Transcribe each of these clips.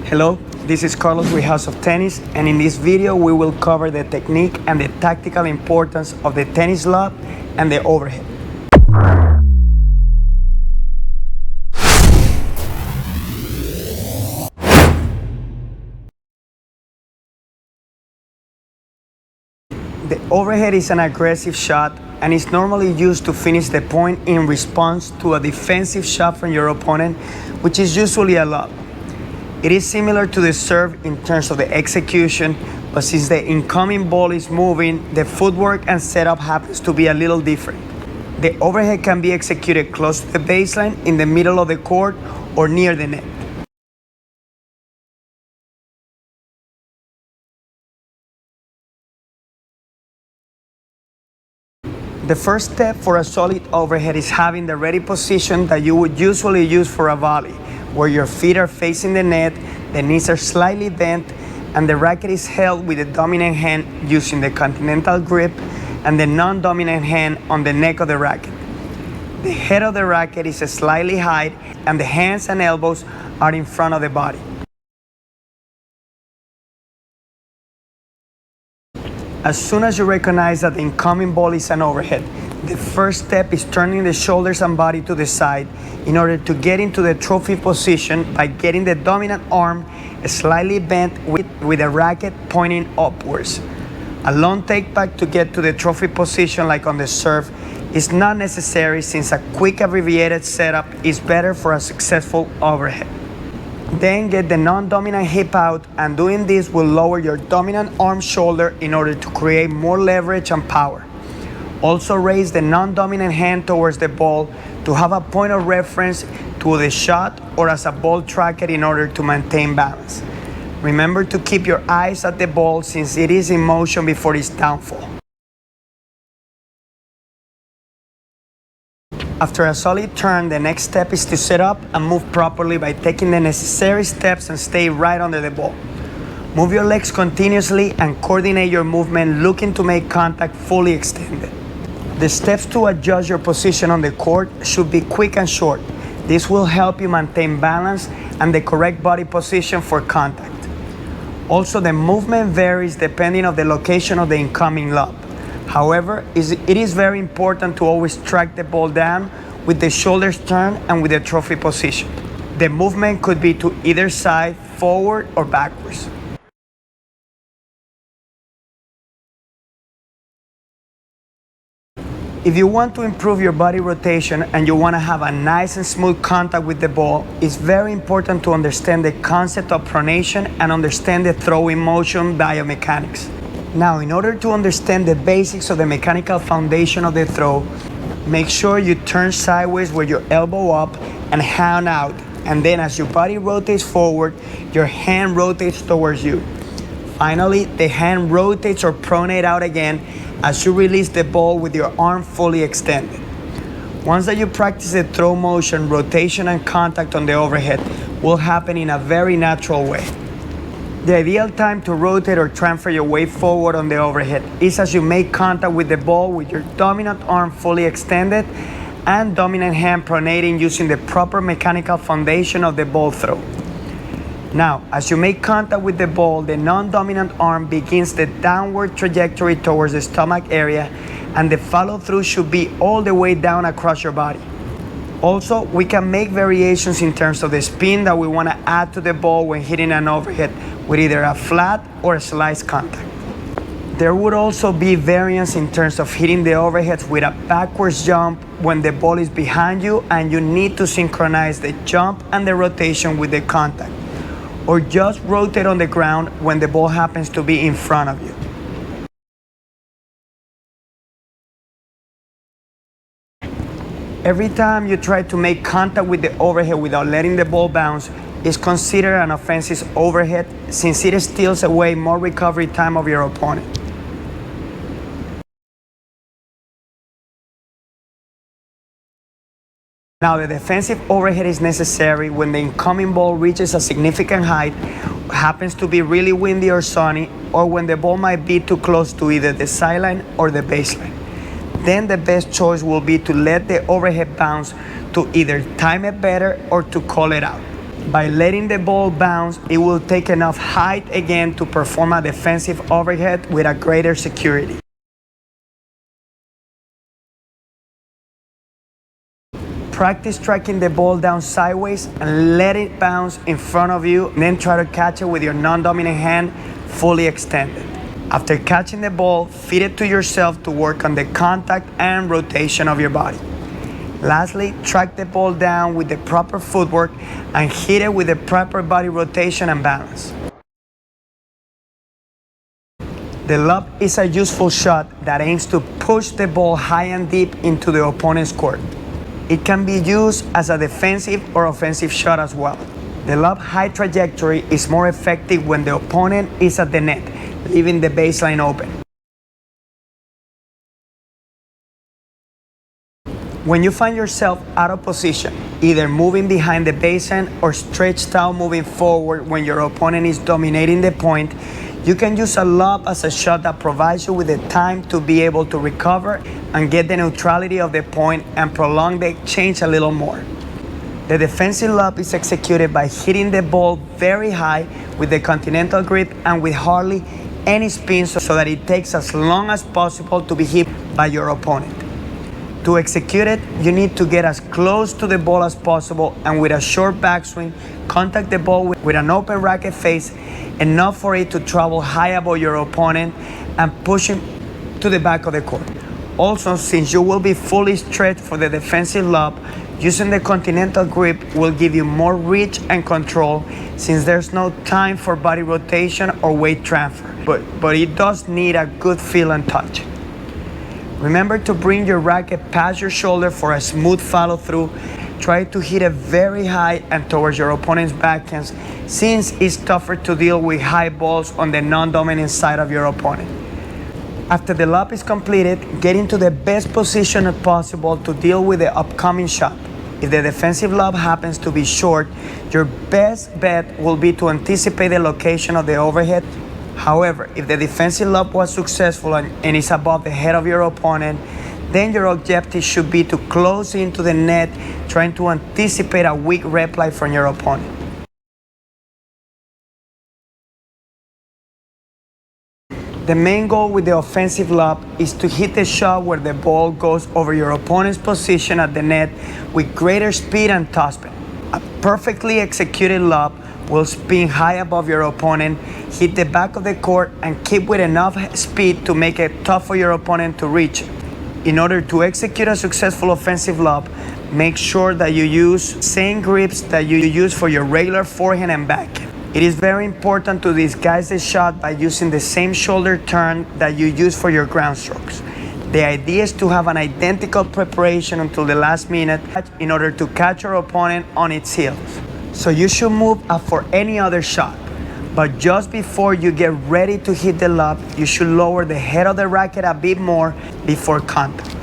Hello, this is Carlos with House of Tennis, and in this video we will cover the technique and the tactical importance of the tennis lob and the overhead. The overhead is an aggressive shot and is normally used to finish the point in response to a defensive shot from your opponent, which is usually a lob. It is similar to the serve in terms of the execution, but since the incoming ball is moving, the footwork and setup happens to be a little different. The overhead can be executed close to the baseline, in the middle of the court, or near the net. The first step for a solid overhead is having the ready position that you would usually use for a volley, where your feet are facing the net, the knees are slightly bent, and the racket is held with the dominant hand using the continental grip and the non-dominant hand on the neck of the racket. The head of the racket is slightly high, and the hands and elbows are in front of the body. As soon as you recognize that the incoming ball is an overhead, the first step is turning the shoulders and body to the side in order to get into the trophy position by getting the dominant arm slightly bent with the racket pointing upwards. A long take back to get to the trophy position like on the serve is not necessary, since a quick abbreviated setup is better for a successful overhead. Then get the non-dominant hip out, and doing this will lower your dominant arm shoulder in order to create more leverage and power. Also raise the non-dominant hand towards the ball to have a point of reference to the shot or as a ball tracker in order to maintain balance. Remember to keep your eyes at the ball, since it is in motion before its downfall. After a solid turn, the next step is to set up and move properly by taking the necessary steps and stay right under the ball. Move your legs continuously and coordinate your movement, looking to make contact fully extended. The steps to adjust your position on the court should be quick and short. This will help you maintain balance and the correct body position for contact. Also, the movement varies depending on the location of the incoming lob. However, it is very important to always track the ball down with the shoulders turned and with the trophy position. The movement could be to either side, forward or backwards. If you want to improve your body rotation and you want to have a nice and smooth contact with the ball, it's very important to understand the concept of pronation and understand the throwing motion biomechanics. Now, in order to understand the basics of the mechanical foundation of the throw, make sure you turn sideways with your elbow up and hand out, and then as your body rotates forward, your hand rotates towards you. Finally, the hand rotates or pronate out again as you release the ball with your arm fully extended. Once that you practice the throw motion, rotation and contact on the overhead will happen in a very natural way. The ideal time to rotate or transfer your weight forward on the overhead is as you make contact with the ball with your dominant arm fully extended and dominant hand pronating using the proper mechanical foundation of the ball throw. Now, as you make contact with the ball, the non-dominant arm begins the downward trajectory towards the stomach area, and the follow-through should be all the way down across your body. Also, we can make variations in terms of the spin that we want to add to the ball when hitting an overhead with either a flat or a slice contact. There would also be variance in terms of hitting the overheads with a backwards jump when the ball is behind you and you need to synchronize the jump and the rotation with the contact, or just rotate on the ground when the ball happens to be in front of you. Every time you try to make contact with the overhead without letting the ball bounce is considered an offensive overhead, since it steals away more recovery time of your opponent. Now, the defensive overhead is necessary when the incoming ball reaches a significant height, happens to be really windy or sunny, or when the ball might be too close to either the sideline or the baseline. Then the best choice will be to let the overhead bounce, to either time it better or to call it out. By letting the ball bounce, it will take enough height again to perform a defensive overhead with a greater security. Practice striking the ball down sideways and let it bounce in front of you, and then try to catch it with your non-dominant hand fully extended. After catching the ball, feed it to yourself to work on the contact and rotation of your body. Lastly, track the ball down with the proper footwork and hit it with the proper body rotation and balance. The lob is a useful shot that aims to push the ball high and deep into the opponent's court. It can be used as a defensive or offensive shot as well. The lob high trajectory is more effective when the opponent is at the net, leaving the baseline open. When you find yourself out of position, either moving behind the baseline or stretched out moving forward when your opponent is dominating the point, you can use a lob as a shot that provides you with the time to be able to recover and get the neutrality of the point and prolong the exchange a little more. The defensive lob is executed by hitting the ball very high with the continental grip and with hardly any spin so that it takes as long as possible to be hit by your opponent. To execute it, you need to get as close to the ball as possible and with a short backswing, contact the ball with an open racket face, enough for it to travel high above your opponent and push him to the back of the court. Also, since you will be fully stretched for the defensive lob, using the continental grip will give you more reach and control since there's no time for body rotation or weight transfer, but it does need a good feel and touch. Remember to bring your racket past your shoulder for a smooth follow through. Try to hit it very high and towards your opponent's backhands since it's tougher to deal with high balls on the non-dominant side of your opponent. After the lob is completed, get into the best position possible to deal with the upcoming shot. If the defensive lob happens to be short, your best bet will be to anticipate the location of the overhead. However, if the defensive lob was successful and is above the head of your opponent, then your objective should be to close into the net, trying to anticipate a weak reply from your opponent. The main goal with the offensive lob is to hit the shot where the ball goes over your opponent's position at the net with greater speed and topspin. A perfectly executed lob will spin high above your opponent, hit the back of the court, and keep with enough speed to make it tough for your opponent to reach it. In order to execute a successful offensive lob, make sure that you use same grips that you use for your regular forehand and backhand. It is very important to disguise the shot by using the same shoulder turn that you use for your ground strokes. The idea is to have an identical preparation until the last minute in order to catch your opponent on its heels. So you should move up for any other shot, but just before you get ready to hit the lob, you should lower the head of the racket a bit more before contact.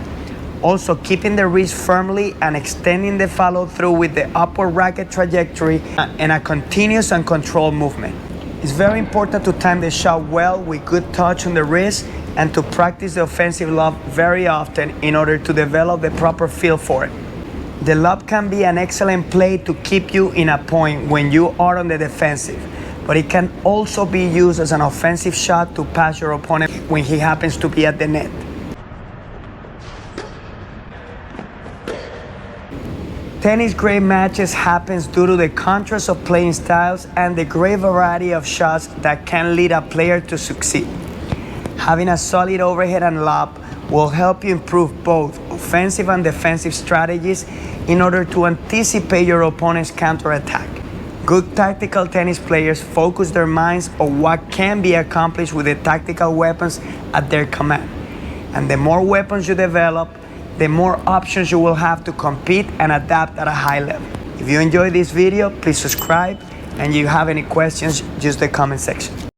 Also, keeping the wrist firmly and extending the follow through with the upward racket trajectory and a continuous and controlled movement. It's very important to time the shot well with good touch on the wrist and to practice the offensive lob very often in order to develop the proper feel for it. The lob can be an excellent play to keep you in a point when you are on the defensive, but it can also be used as an offensive shot to pass your opponent when he happens to be at the net. Tennis grade matches happens due to the contrast of playing styles and the great variety of shots that can lead a player to succeed. Having a solid overhead and lob will help you improve both offensive and defensive strategies in order to anticipate your opponent's counterattack. Good tactical tennis players focus their minds on what can be accomplished with the tactical weapons at their command. And the more weapons you develop, the more options you will have to compete and adapt at a high level. If you enjoyed this video, please subscribe, and if you have any questions, use the comment section.